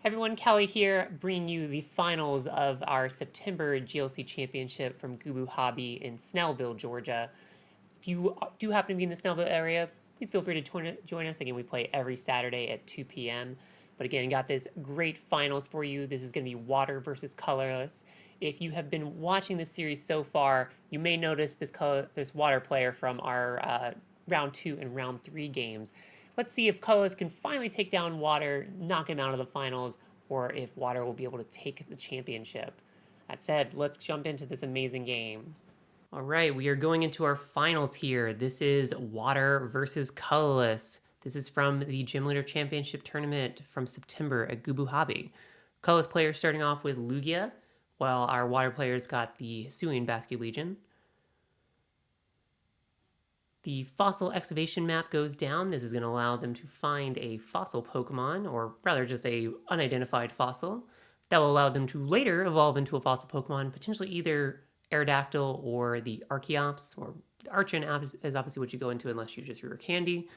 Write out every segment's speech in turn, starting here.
Everyone, Callie here, bringing you the finals of our September GLC Championship from Gubu Hobby in Snellville, Georgia. If you do happen to be in the Snellville area, please feel free to join us. Again, we play every Saturday at 2 p.m. But again, got this great finals for you. This is going to be water versus colorless. If you have been watching this series so far, you may notice this water player from our round 2 and round 3 games. Let's see if colorless can finally take down water, knock him out of the finals, or if water will be able to take the championship. That said, let's jump into this amazing game. All right, we are going into our finals here. This is water versus colorless. This is from the Gym Leader Championship tournament from September at Gubu Hobby. Colorless players starting off with Lugia, while our water players got the Hisuian Basket Legion. The fossil excavation map goes down. This is going to allow them to find a fossil Pokemon, or rather just a unidentified fossil. That will allow them to later evolve into a fossil Pokemon, potentially either Aerodactyl or the Archeops, or Archon is obviously what you go into unless you just Rare Candy.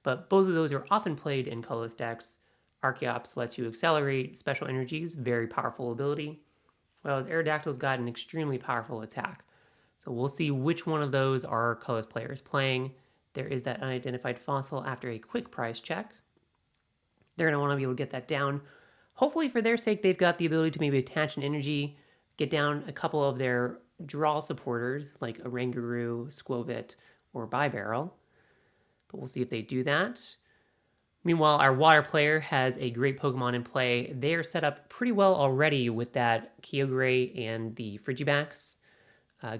But both of those are often played in colorless decks. Archeops lets you accelerate special energies, very powerful ability, whereas Aerodactyl's got an extremely powerful attack. So we'll see which one of those our colorless players playing. There is that unidentified fossil after a quick prize check. They're going to want to be able to get that down. Hopefully for their sake, they've got the ability to maybe attach an energy, get down a couple of their draw supporters like Oranguru, Squovit, or Bibarrel. But we'll see if they do that. Meanwhile, our water player has a great Pokemon in play. They are set up pretty well already with that Kyogre and the Frigibax.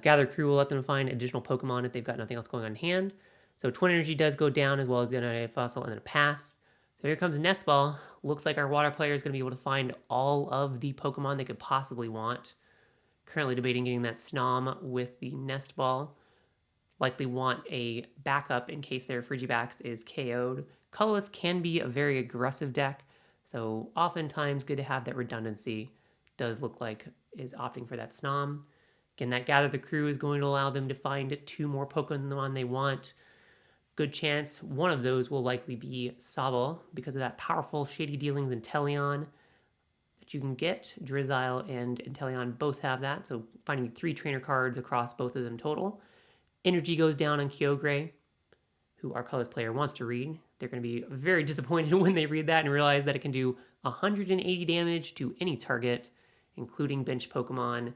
Gather Crew will let them find additional Pokemon if they've got nothing else going on in hand. So Twin Energy does go down as well as the Unidentified Fossil and then a pass. So here comes Nest Ball. Looks like our water player is going to be able to find all of the Pokemon they could possibly want. Currently debating getting that Snom with the Nest Ball. Likely want a backup in case their Frigibax is KO'd. Colorless can be a very aggressive deck, so oftentimes good to have that redundancy. Does look like is opting for that Snom. Again, that Gather the Crew is going to allow them to find 2 more Pokemon they want. Good chance one of those will likely be Sobble because of that powerful Shady Dealings Inteleon that you can get. Drizzile and Inteleon both have that, so finding 3 trainer cards across both of them total. Energy goes down on Kyogre, who our colorless player wants to read. They're going to be very disappointed when they read that and realize that it can do 180 damage to any target, including bench Pokemon,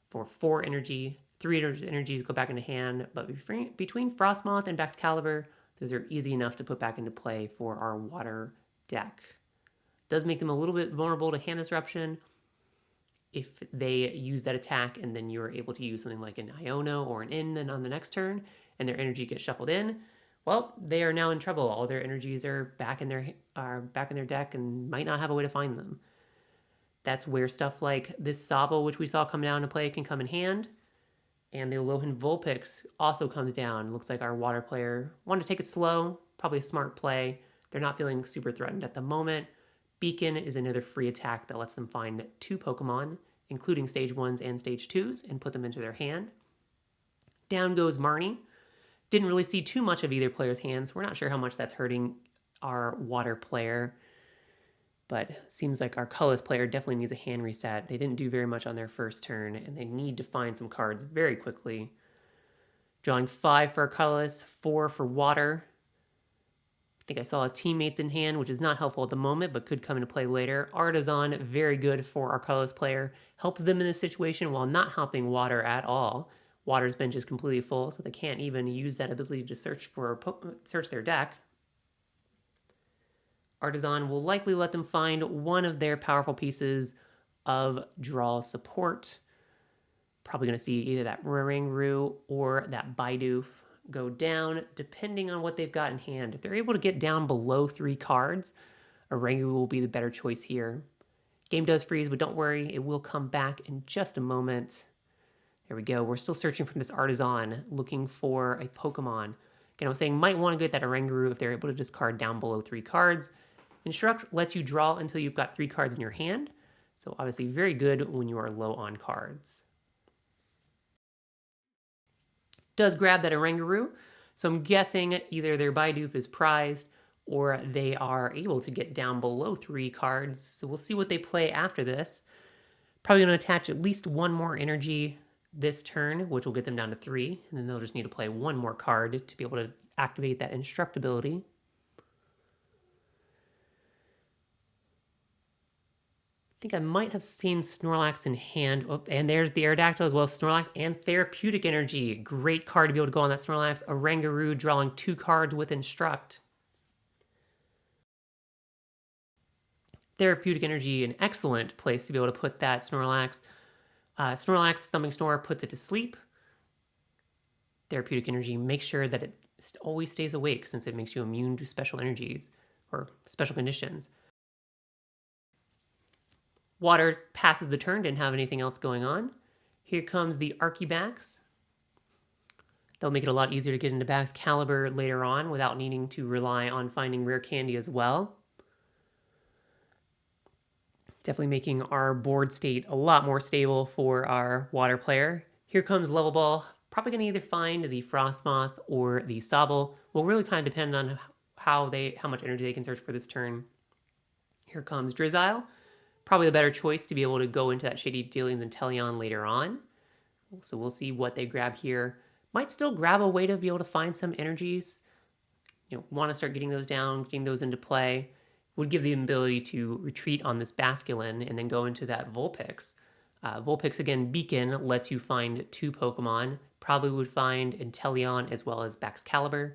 for 4 energy. 3 energies go back into hand, but between Frostmoth and Baxcalibur, those are easy enough to put back into play for our water deck. Does make them a little bit vulnerable to hand disruption if they use that attack and then you're able to use something like an Iono or an In on the next turn and their energy gets shuffled in. Well, they are now in trouble. All their energies are back in their deck and might not have a way to find them. That's where stuff like this Sobble, which we saw come down to play, can come in hand. And the Alolan Vulpix also comes down. Looks like our water player wanted to take it slow. Probably a smart play. They're not feeling super threatened at the moment. Beacon is another free attack that lets them find 2 Pokemon, including Stage 1s and Stage 2s, and put them into their hand. Down goes Marnie. Didn't really see too much of either player's hands. We're not sure how much that's hurting our water player. But seems like our colorless player definitely needs a hand reset. They didn't do very much on their first turn, and they need to find some cards very quickly. Drawing 5 for our colorless, 4 for water. I think I saw a teammates in hand, which is not helpful at the moment, but could come into play later. Artisan, very good for our colorless player. Helps them in this situation while not helping water at all. Water's bench is completely full, so they can't even use that ability to search their deck. Artisan will likely let them find one of their powerful pieces of draw support. Probably going to see either that Oranguru or that Bidoof go down, depending on what they've got in hand. If they're able to get down below 3 cards, Oranguru will be the better choice here. Game does freeze, but don't worry, it will come back in just a moment. There we go. We're still searching for this Artisan, looking for a Pokemon. Again, I was saying might want to get that Oranguru if they're able to discard down below 3 cards. Instruct lets you draw until you've got 3 cards in your hand, so obviously very good when you are low on cards. Does grab that Oranguru, so I'm guessing either their Bidoof is prized or they are able to get down below 3 cards. So we'll see what they play after this. Probably going to attach at least one more energy this turn, which will get them down to 3, and then they'll just need to play one more card to be able to activate that indestructibility. I think I might have seen Snorlax in hand. Oh, and there's the Aerodactyl as well as Snorlax and Therapeutic Energy. Great card to be able to go on that Snorlax. Oranguru drawing 2 cards with Instruct. Therapeutic Energy, an excellent place to be able to put that Snorlax. Snorlax, Thumping Snore puts it to sleep. Therapeutic Energy makes sure that it always stays awake since it makes you immune to special energies or special conditions. Water passes the turn, didn't have anything else going on. Here comes the Archibacks. They'll make it a lot easier to get into Baxcalibur later on without needing to rely on finding rare candy as well. Definitely making our board state a lot more stable for our water player. Here comes Level Ball. Probably going to either find the Frostmoth or the Sobble. Will really kind of depend on how much energy they can search for this turn. Here comes Drizzile. Probably the better choice to be able to go into that Shady Dealings and Teleon later on. So we'll see what they grab here. Might still grab a way to be able to find some energies. Want to start getting those down, getting those into play. Would give the ability to retreat on this Basculin and then go into that Vulpix. Vulpix, again, Beacon lets you find 2 Pokemon. Probably would find Inteleon as well as Baxcalibur,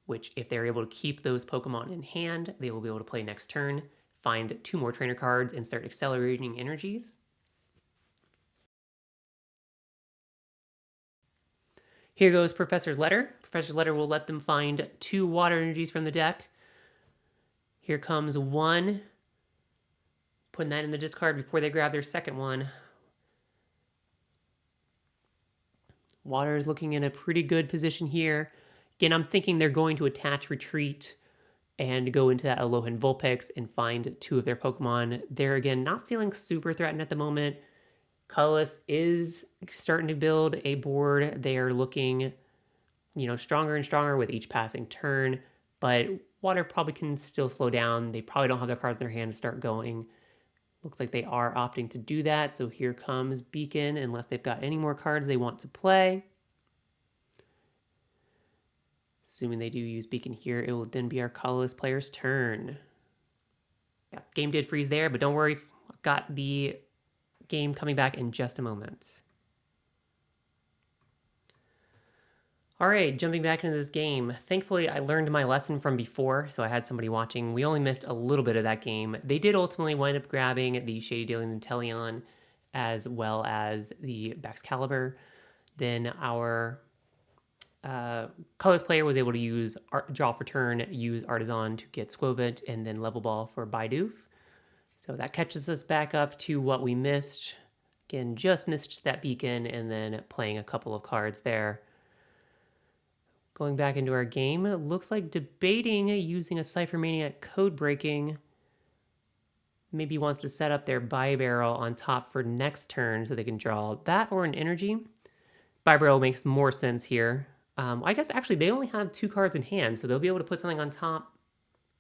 which if they're able to keep those Pokemon in hand, they will be able to play next turn, find 2 more trainer cards, and start accelerating energies. Here goes Professor's Letter. Professor's Letter will let them find 2 water energies from the deck. Here comes 1. Putting that in the discard before they grab their second one. Water is looking in a pretty good position here. Again, I'm thinking they're going to attach Retreat and go into that Alolan Vulpix and find 2 of their Pokemon. They're, again, not feeling super threatened at the moment. Colorless is starting to build a board. They are looking, stronger and stronger with each passing turn, but Water probably can still slow down. They probably don't have their cards in their hand to start going. Looks like they are opting to do that. So here comes Beacon, unless they've got any more cards they want to play. Assuming they do use Beacon here, it will then be our colorless player's turn. Yeah, game did freeze there, but don't worry. I've got the game coming back in just a moment. All right, jumping back into this game. Thankfully, I learned my lesson from before, so I had somebody watching. We only missed a little bit of that game. They did ultimately wind up grabbing the Shady Dealings and Teleon, as well as the Baxcalibur. Then our colorless player was able to use Draw for Turn, use Artisan to get Squovent, and then Level Ball for Bidoof. So that catches us back up to what we missed. Again, just missed that Beacon, and then playing a couple of cards there. Going back into our game, it looks like debating using a Cypher Maniac code breaking. Maybe wants to set up their Barrel on top for next turn so they can draw that or an energy. Barrel makes more sense here. I guess actually they only have 2 cards in hand, so they'll be able to put something on top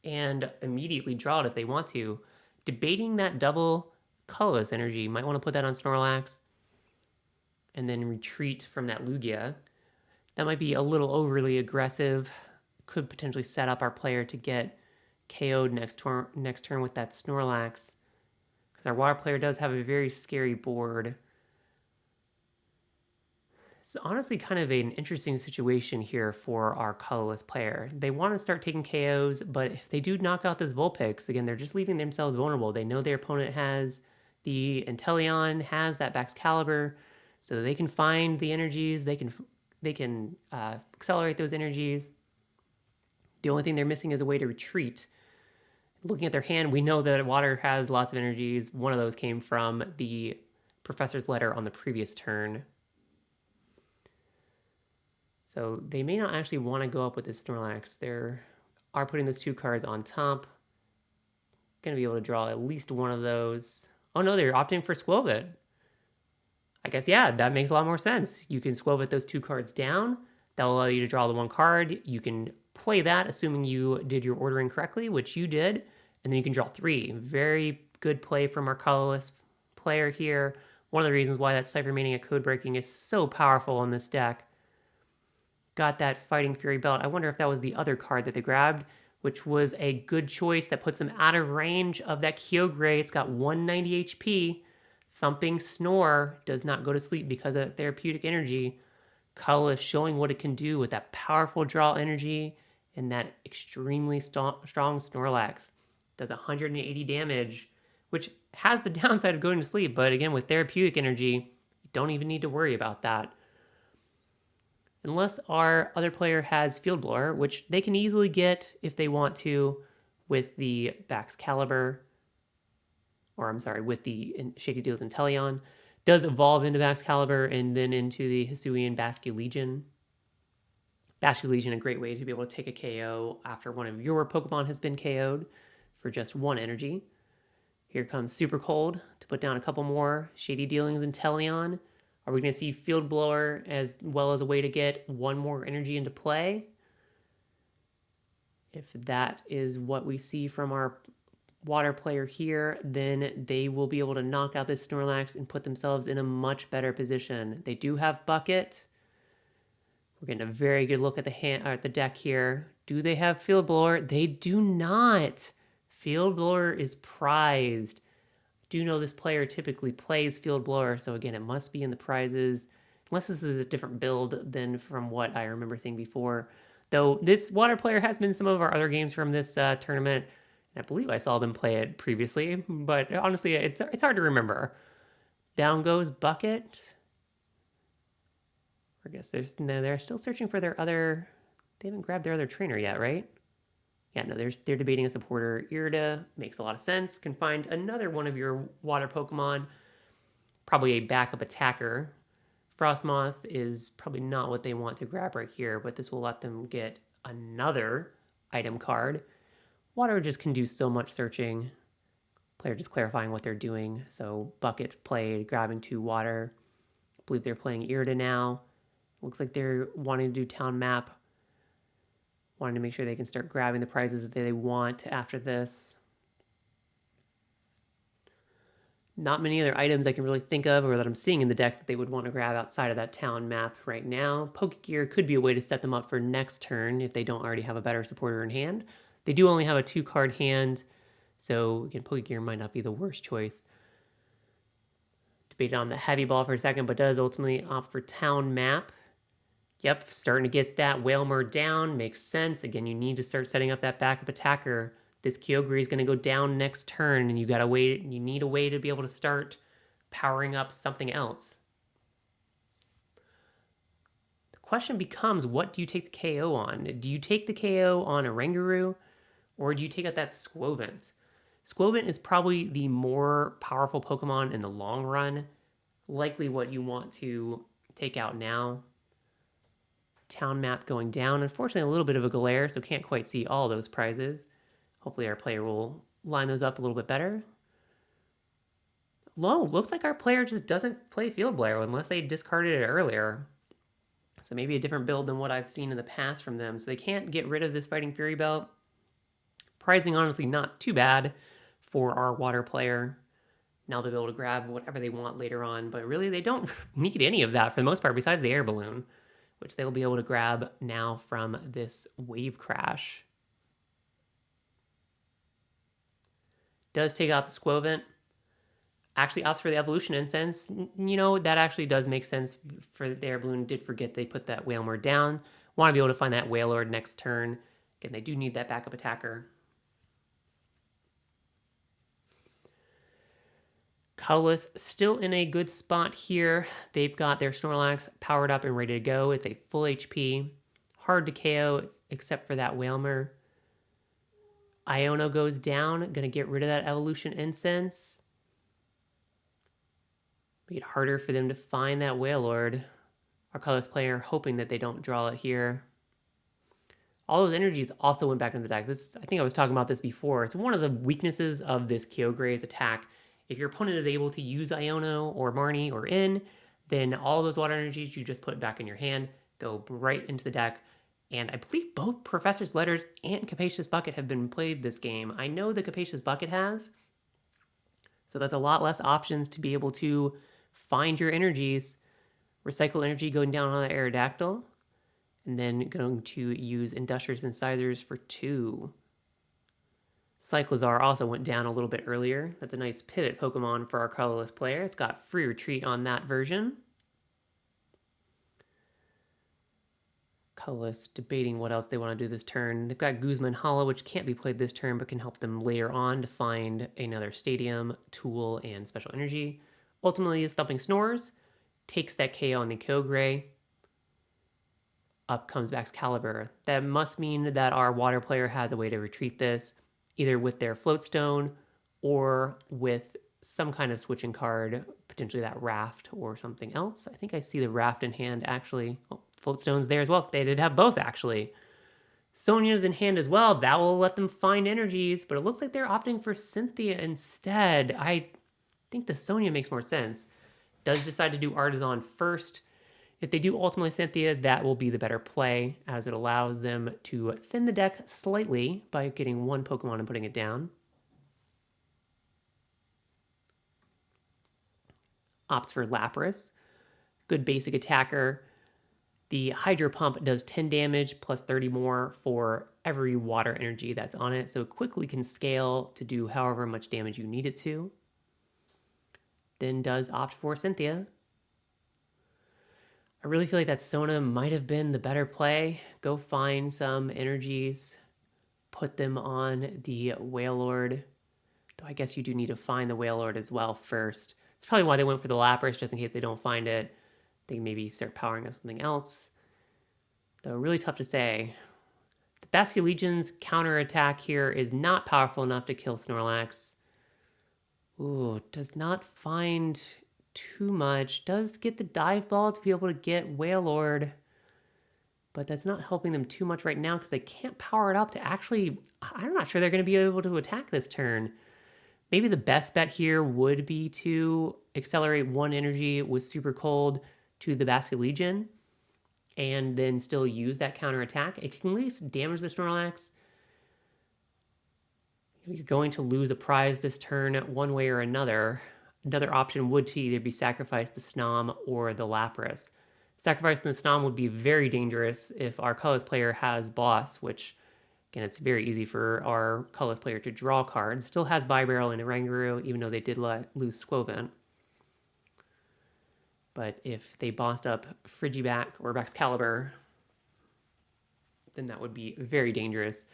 and immediately draw it if they want to. Debating that double colorless energy. Might want to put that on Snorlax and then retreat from that Lugia. That might be a little overly aggressive. Could potentially set up our player to get KO'd next turn with that Snorlax. Because our water player does have a very scary board. It's honestly kind of an interesting situation here for our colorless player. They want to start taking KOs, but if they do knock out this Vulpix, again, they're just leaving themselves vulnerable. They know their opponent has the Inteleon, has that Baxcalibur, so they can find the energies, they can accelerate those energies. The only thing they're missing is a way to retreat. Looking at their hand, we know that water has lots of energies. One of those came from the Professor's Letter on the previous turn. So they may not actually want to go up with this Snorlax. They are putting those 2 cards on top. Going to be able to draw at least one of those. Oh no, they're opting for Squovit. I guess, yeah, that makes a lot more sense. You can Squovit those 2 cards down. That will allow you to draw the 1 card. You can play that, assuming you did your ordering correctly, which you did, and then you can draw 3. Very good play from our colorless player here. One of the reasons why that Cypher Mania code breaking is so powerful on this deck. Got that Fighting Fury belt. I wonder if that was the other card that they grabbed, which was a good choice that puts them out of range of that Kyogre. It's got 190 HP. Thumping Snore does not go to sleep because of therapeutic energy. Colorless showing what it can do with that powerful draw energy and that extremely strong Snorlax. Does 180 damage, which has the downside of going to sleep, but again, with therapeutic energy, you don't even need to worry about that. Unless our other player has Field Blower, which they can easily get if they want to with the Baxcalibur, or I'm sorry, with the Shady Deals Inteleon. Does evolve into Baxcalibur and then into the Hisuian Basculegion. Basculegion, a great way to be able to take a KO after one of your Pokemon has been KO'd for just 1 energy. Here comes Super Cold to put down a couple more Shady Dealings Inteleon. Are we going to see Field Blower as well as a way to get 1 more energy into play? If that is what we see from our water player here, then they will be able to knock out this Snorlax and put themselves in a much better position. They do have Bucket. We're getting a very good look at the deck here. Do they have Field Blower? They do not. Field Blower is prized. Do know this player typically plays Field Blower, so again, it must be in the prizes, unless this is a different build than from what I remember seeing before. Though this water player has been in some of our other games from this tournament. I believe I saw them play it previously, but honestly, it's hard to remember. Down goes Bucket. I guess they're still searching for their other. They haven't grabbed their other trainer yet, right? Yeah, no, they're debating a supporter. Irida makes a lot of sense. Can find another one of your water Pokemon. Probably a backup attacker. Frostmoth is probably not what they want to grab right here, but this will let them get another item card. Water just can do so much searching. Player just clarifying what they're doing. So Bucket played, grabbing 2 water. I believe they're playing Irida now. Looks like they're wanting to do town map. Wanting to make sure they can start grabbing the prizes that they want after this. Not many other items I can really think of or that I'm seeing in the deck that they would want to grab outside of that town map right now. Pokegear could be a way to set them up for next turn if they don't already have a better supporter in hand. They do only have a 2-card hand, so again, Pokegear might not be the worst choice. Debated on the heavy ball for a second, but does ultimately opt for town map. Yep, starting to get that Wailord down. Makes sense. Again, you need to start setting up that backup attacker. This Kyogre is going to go down next turn, and you need a way to be able to start powering up something else. The question becomes, what do you take the KO on? Do you take the KO on a Oranguru, or do you take out that Squovent? Squovent is probably the more powerful Pokemon in the long run. Likely what you want to take out now. Town map going down. Unfortunately, a little bit of a glare, so can't quite see all those prizes. Hopefully our player will line those up a little bit better. Looks like our player just doesn't play Field Blower unless they discarded it earlier. So maybe a different build than what I've seen in the past from them. So they can't get rid of this Fighting Fury belt. Pricing, honestly, not too bad for our water player. Now they'll be able to grab whatever they want later on, but really they don't need any of that for the most part besides the air balloon, which they'll be able to grab now from this Wave Crash. Does take out the Squovent. Actually opts for the Evolution Incense. You know, that actually does make sense for the air balloon. Did forget they put that Wailord down. Want to be able to find that Wailord next turn. Again, they do need that backup attacker. Colorless still in a good spot here. They've got their Snorlax powered up and ready to go. It's a full HP. Hard to KO except for that Wailmer. Iono goes down. Gonna get rid of that Evolution Incense. Make it harder for them to find that Wailord. Our colorless player hoping that they don't draw it here. All those energies also went back into the deck. I think I was talking about this before. It's one of the weaknesses of this Kyogre's attack. If your opponent is able to use Iono or Marnie or In, then all those water energies you just put back in your hand go right into the deck. And I believe both Professor's Letters and Capacious Bucket have been played this game. I know the Capacious Bucket has, so that's a lot less options to be able to find your energies. Recycle energy going down on the Aerodactyl, and then going to use Industrious Incisors for 2. Cyclizar also went down a little bit earlier. That's a nice pivot Pokemon for our colorless player. It's got free retreat on that version. Colorless debating what else they want to do this turn. They've got Guzman Hollow, which can't be played this turn, but can help them later on to find another Stadium, Tool, and Special Energy. Ultimately, Thumping Snores takes that KO on the Kyogre. Up comes Excalibur. That must mean that our water player has a way to retreat this, either with their Floatstone or with some kind of switching card, potentially that Raft or something else. I think I see the Raft in hand, actually. Oh, Floatstone's there as well. They did have both, actually. Sonia's in hand as well. That will let them find energies, but it looks like they're opting for Cynthia instead. I think the Sonia makes more sense. Does decide to do Artisan first. If they do ultimately Cynthia, that will be the better play, as it allows them to thin the deck slightly by getting one Pokemon and putting it down. Opts for Lapras. Good basic attacker. The Hydro Pump does 10 damage plus 30 more for every water energy that's on it, so it quickly can scale to do however much damage you need it to. Then does opt for Cynthia. I really feel like that Sona might have been the better play. Go find some energies, put them on the Wailord. Though I guess you do need to find the Wailord as well first. It's probably why they went for the Lapras, just in case they don't find it. They can maybe start powering up something else. Though really tough to say. The Basculegion's counterattack here is not powerful enough to kill Snorlax. Ooh, does not find too much. Does get the dive ball to be able to get Wailord, but that's not helping them too much right now because they can't power it up to actually... I'm not sure they're going to be able to attack this turn. Maybe the best bet here would be to accelerate one energy with Super Cold to the Basculegion and then still use that counter attack. It can at least damage the Snorlax. You're going to lose a prize this turn one way or another. Another option would to either be sacrifice the Snom or the Lapras. Sacrificing the Snom would be very dangerous if our colorless player has Boss, which, again, it's very easy for our colorless player to draw cards. Still has Bibarel and Oranguru, even though they did lose Squovent. But if they bossed up Frigiback or Excalibur, then that would be very dangerous.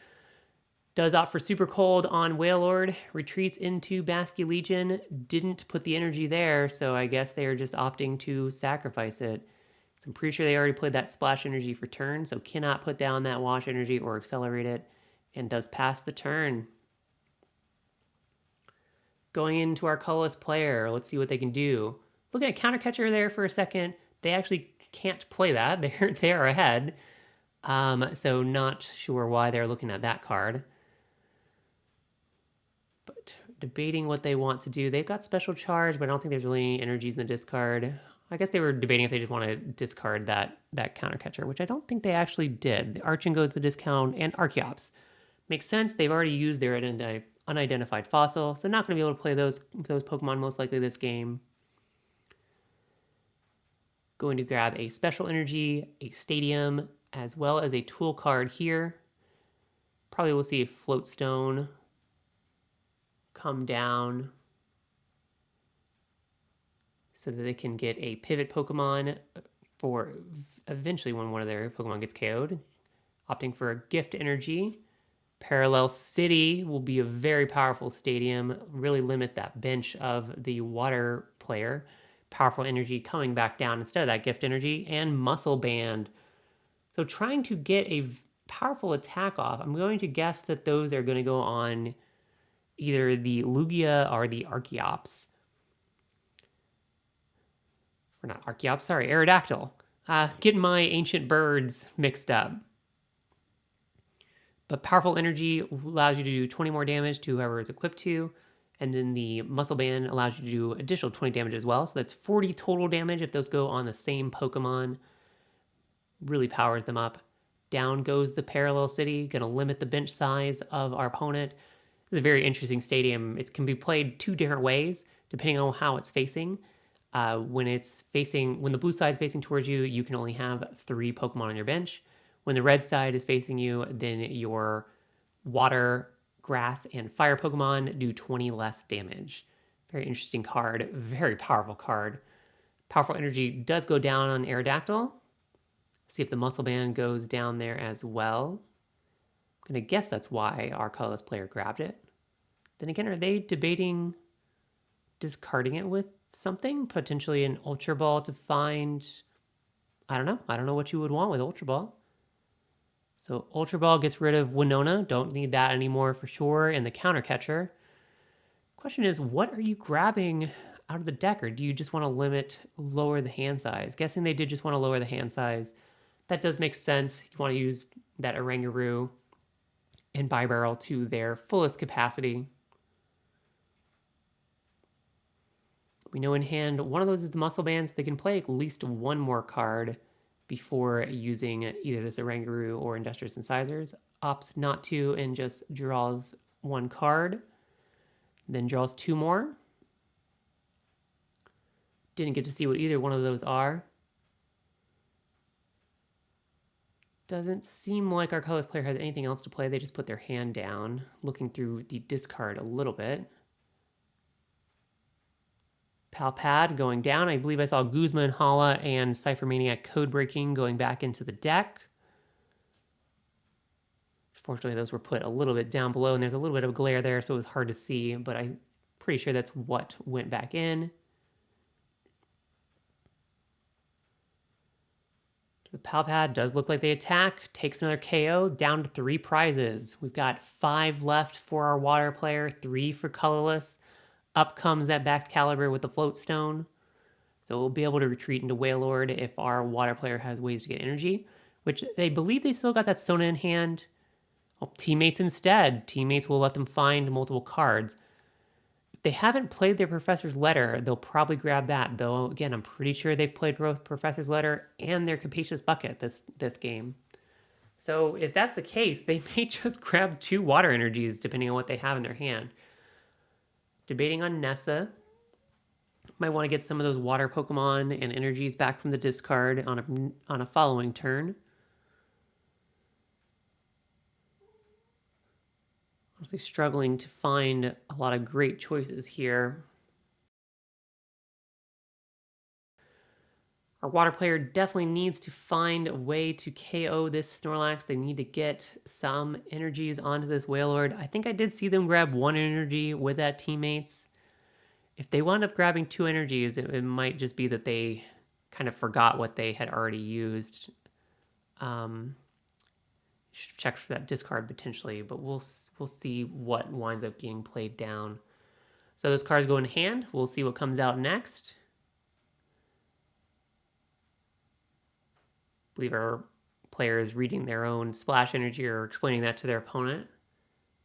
Does opt for Super Cold on Wailord, retreats into Basculegion, didn't put the energy there, so I guess they are just opting to sacrifice it. So I'm pretty sure they already played that Splash Energy for turn, so cannot put down that Wash Energy or accelerate it, and does pass the turn. Going into our colorless player, let's see what they can do. Looking at Counter Catcher there for a second, they actually can't play that. They are ahead, so not sure why they're looking at that card. But debating what they want to do. They've got Special Charge, but I don't think there's really any energies in the discard. I guess they were debating if they just want to discard that Counter Catcher, which I don't think they actually did. The Archon goes to discount, and Archeops. Makes sense. They've already used their unidentified fossil, so not going to be able to play those Pokemon most likely this game. Going to grab a Special Energy, a Stadium, as well as a Tool card here. Probably will see a Floatstone come down so that they can get a pivot Pokemon for eventually when one of their Pokemon gets KO'd. Opting for a Gift Energy. Parallel City will be a very powerful stadium, really limit that bench of the water player. Powerful energy coming back down instead of that Gift Energy, and Muscle Band. So trying to get a powerful attack off, I'm going to guess that those are going to go on either the Lugia or the Archeops. Or not Archeops, sorry, Aerodactyl. Getting my ancient birds mixed up. But powerful energy allows you to do 20 more damage to whoever is equipped to. And then the Muscle Band allows you to do additional 20 damage as well. So that's 40 total damage if those go on the same Pokemon. Really powers them up. Down goes the parallel city, going to limit the bench size of our opponent. It's a very interesting stadium. It can be played two different ways depending on how it's facing. When the blue side is facing towards you, you can only have 3 Pokemon on your bench. When the red side is facing you, then your water, grass, and fire Pokemon do 20 less damage. Very interesting card. Very powerful card. Powerful energy does go down on Aerodactyl. See if the muscle band goes down there as well. I'm going to guess that's why our colorless player grabbed it. Then again, are they debating discarding it with something? Potentially an Ultra Ball to find... I don't know. I don't know what you would want with Ultra Ball. So Ultra Ball gets rid of Winona. Don't need that anymore for sure. And the Counter Catcher. Question is, what are you grabbing out of the deck? Or do you just want to lower the hand size? Guessing they did just want to lower the hand size. That does make sense. You want to use that Oranguru and Bibarel to their fullest capacity. We know in hand, one of those is the Muscle Band, so they can play at least one more card before using either this Oranguru or Industrious Incisors. Opts not to and just draws 1 card, then draws 2 more. Didn't get to see what either one of those are. Doesn't seem like our colorless player has anything else to play. They just put their hand down, looking through the discard a little bit. Palpad going down. I believe I saw Guzma and Hala and Cypher Maniac Code Breaking going back into the deck. Fortunately, those were put a little bit down below, and there's a little bit of glare there, so it was hard to see, but I'm pretty sure that's what went back in. The Palpad does look like they attack, takes another KO, down to 3 prizes. We've got 5 left for our water player, 3 for colorless. Up comes that Baxcalibur with the Float Stone. So we'll be able to retreat into Wailord if our water player has ways to get energy, which they believe they still got that Sona in hand. Well, teammates instead. Teammates will let them find multiple cards. If they haven't played their Professor's Letter, they'll probably grab that, though again, I'm pretty sure they've played both Professor's Letter and their Capacious Bucket this game. So if that's the case, they may just grab 2 water energies depending on what they have in their hand. Debating on Nessa. Might want to get some of those water Pokemon and energies back from the discard on a following turn. Honestly struggling to find a lot of great choices here. Our water player definitely needs to find a way to KO this Snorlax. They need to get some energies onto this Wailord. I think I did see them grab 1 energy with that teammates. If they wound up grabbing 2 energies, it might just be that they kind of forgot what they had already used. Should check for that discard potentially, but we'll see what winds up getting played down. So those cards go in hand. We'll see what comes out next. I believe our player is reading their own splash energy or explaining that to their opponent.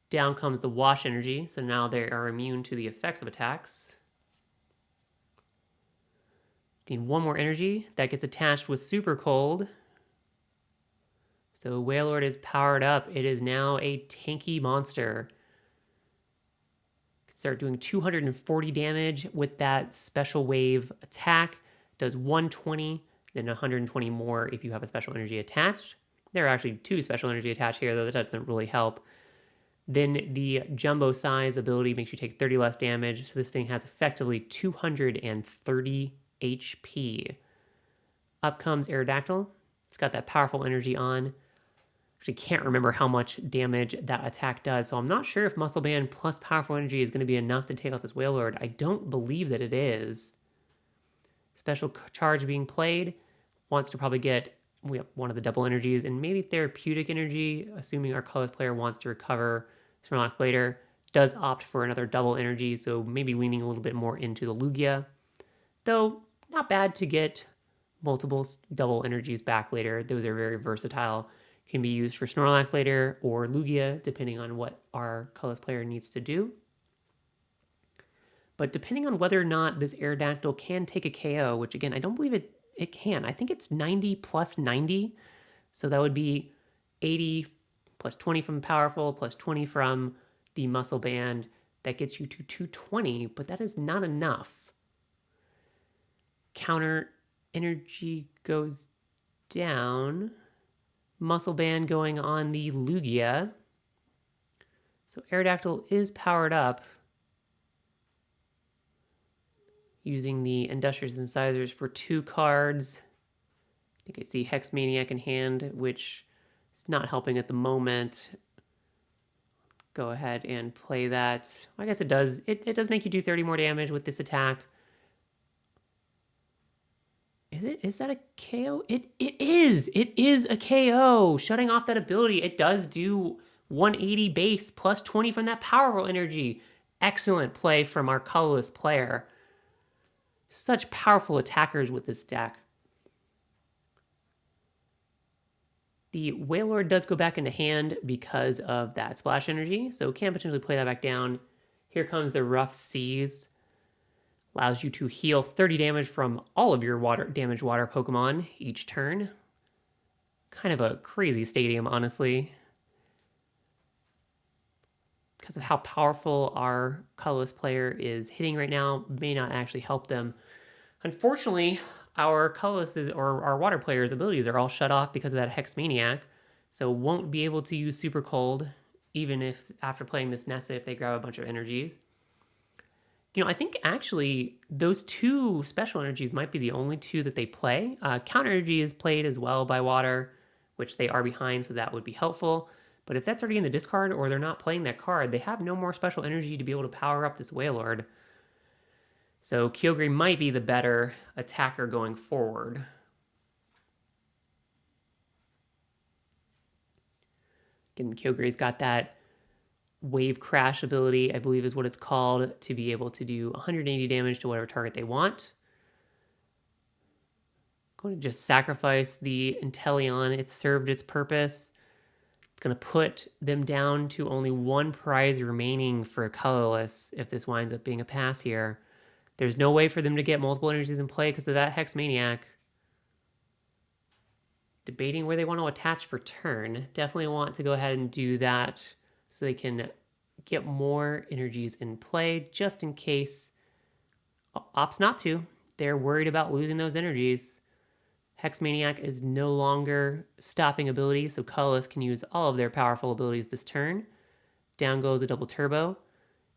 Down comes the wash energy, so now they are immune to the effects of attacks. Need 1 more energy. That gets attached with Super Cold. So Wailord is powered up. It is now a tanky monster. Start doing 240 damage with that special wave attack. Does 120, then 120 more if you have a special energy attached. There are actually 2 special energy attached here, though that doesn't really help. Then the jumbo size ability makes you take 30 less damage. So this thing has effectively 230 HP. Up comes Aerodactyl. It's got that powerful energy on. Actually can't remember how much damage that attack does, so I'm not sure if Muscle Band plus Powerful Energy is going to be enough to take out this Wailord. I don't believe that it is. Special charge being played. Wants to probably get one of the double energies and maybe Therapeutic Energy, assuming our colorless player wants to recover Snorlax later. Does opt for another double energy, so maybe leaning a little bit more into the Lugia. Though, not bad to get multiple double energies back later. Those are very versatile. Can be used for Snorlax later or Lugia, depending on what our colorless player needs to do. But depending on whether or not this Aerodactyl can take a KO, which again, I don't believe it can. I think it's 90 plus 90. So that would be 80 plus 20 from powerful plus 20 from the muscle band. That gets you to 220, but that is not enough. Counter energy goes down. Muscle band going on the Lugia. So Aerodactyl is powered up using the Industrious Incisors for 2 cards. I think I see Hex Maniac in hand, which is not helping at the moment. Go ahead and play that. I guess it does. It does make you do 30 more damage with this attack. Is that a KO? It is. It is a KO. Shutting off that ability. It does do 180 base plus 20 from that powerful energy. Excellent play from our colorless player. Such powerful attackers with this deck. The Wailord does go back into hand because of that splash energy, so can potentially play that back down. Here comes the Rough Seas. Allows you to heal 30 damage from all of your damaged water Pokemon each turn. Kind of a crazy stadium, honestly. Because of how powerful our colorless player is hitting right now, may not actually help them. Unfortunately, our colorless or our water player's abilities are all shut off because of that Hex Maniac, so won't be able to use Super Cold, even if after playing this Nessa, if they grab a bunch of energies. I think actually those 2 special energies might be the only 2 that they play. Counter energy is played as well by water, which they are behind, so that would be helpful. But if that's already in the discard or they're not playing that card, they have no more special energy to be able to power up this Wailord. So Kyogre might be the better attacker going forward. Again, Kyogre's got that Wave Crash ability, I believe is what it's called, to be able to do 180 damage to whatever target they want. I'm going to just sacrifice the Inteleon. It's served its purpose. It's going to put them down to only 1 prize remaining for a colorless if this winds up being a pass here. There's no way for them to get multiple energies in play because of that Hex Maniac. Debating where they want to attach for turn. Definitely want to go ahead and do that so they can get more energies in play just in case opts not to. They're worried about losing those energies. Hex Maniac is no longer stopping ability, so colorless can use all of their powerful abilities this turn. Down goes a double turbo.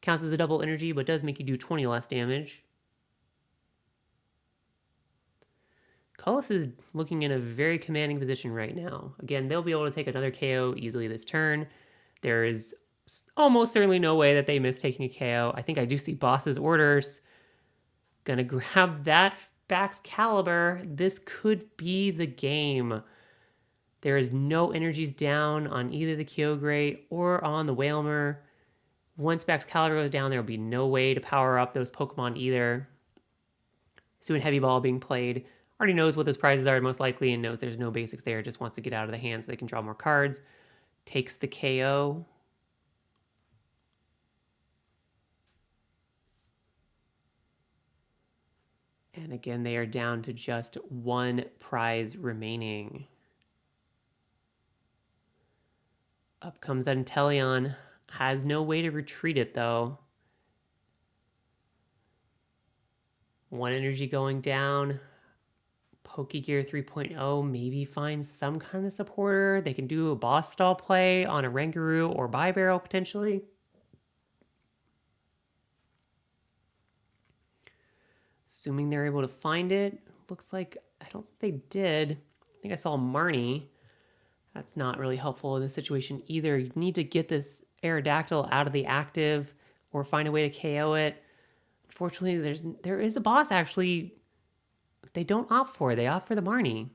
Counts as a double energy, but does make you do 20 less damage. Colossus is looking in a very commanding position right now. Again, they'll be able to take another KO easily this turn. There is almost certainly no way that they miss taking a KO. I think I do see Boss's orders. Gonna grab that Baxcalibur. This could be the game. There is no energies down on either the Kyogre or on the Wailmer. Once Baxcalibur goes down, there will be no way to power up those Pokemon either. Soon Heavy Ball being played. Already knows what those prizes are most likely and knows there's no basics there. Just wants to get out of the hand so they can draw more cards. Takes the KO. And again, they are down to just 1 prize remaining. Up comes that Inteleon. Has no way to retreat it though. 1 energy going down. Pokegear 3.0 maybe finds some kind of supporter. They can do a boss stall play on a Rangaroo or Bibarel potentially. Assuming they're able to find it. Looks like, I don't think they did. I think I saw Marnie. That's not really helpful in this situation either. You need to get this Aerodactyl out of the active or find a way to KO it. Unfortunately, there is a boss actually they don't opt for. They opt for the Marnie.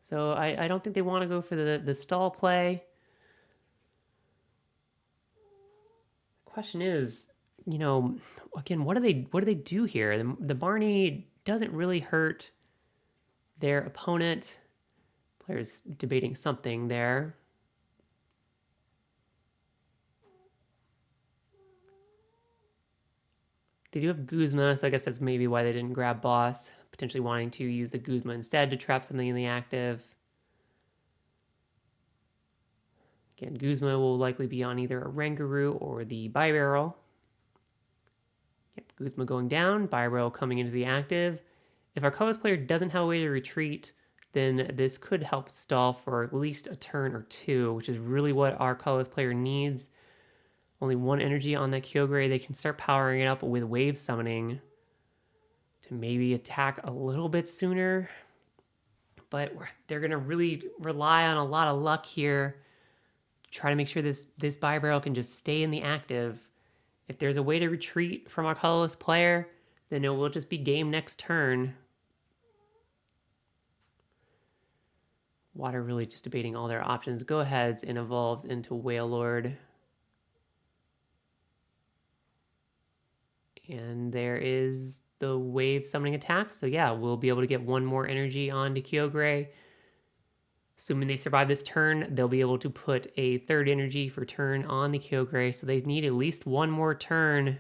So I don't think they want to go for the stall play. Question is, again, what do they do here? The Marnie doesn't really hurt their opponent. Player's debating something there. They do have Guzma, so I guess that's maybe why they didn't grab boss. Potentially wanting to use the Guzma instead to trap something in the active. Again, Guzma will likely be on either a Rangaroo or the Bibarel. Yep, Guzma going down, Bibarel coming into the active. If our colorless player doesn't have a way to retreat, then this could help stall for at least a turn or two, which is really what our colorless player needs. Only one energy on that Kyogre. They can start powering it up with wave summoning to maybe attack a little bit sooner. But they're going to really rely on a lot of luck here to try to make sure this Bibarel can just stay in the active. If there's a way to retreat from our colorless player, then it will just be game next turn. Water really just debating all their options. Go aheads and evolves into Wailord. And there is the wave summoning attack. So yeah, we'll be able to get one more energy onto Kyogre. Assuming they survive this turn, they'll be able to put a third energy for turn on the Kyogre. So they need at least one more turn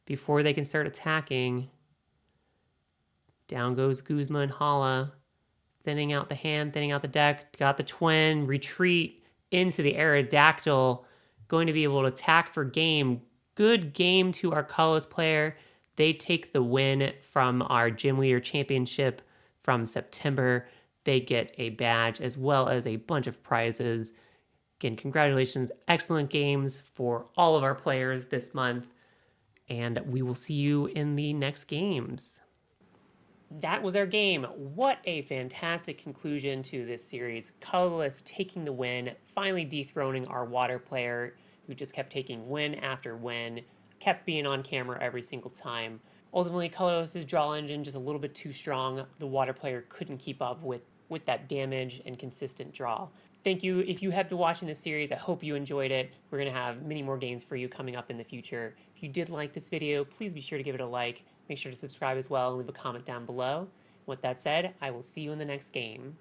before they can start attacking. Down goes Guzma and Hala. Thinning out the hand, thinning out the deck. Got the twin. Retreat into the Aerodactyl. Going to be able to attack for game. Good game to our colorless player. They take the win from our Gym Leader Championship from September. They get a badge as well as a bunch of prizes. Again, congratulations. Excellent games for all of our players this month. And we will see you in the next games. That was our game. What a fantastic conclusion to this series. Colorless taking the win, finally dethroning our water player who just kept taking win after win, kept being on camera every single time. Ultimately, Colorless's draw engine just a little bit too strong. The water player couldn't keep up with that damage and consistent draw. Thank you. If you have been watching this series, I hope you enjoyed it. We're going to have many more games for you coming up in the future. If you did like this video, please be sure to give it a like. Make sure to subscribe as well and leave a comment down below. With that said, I will see you in the next game.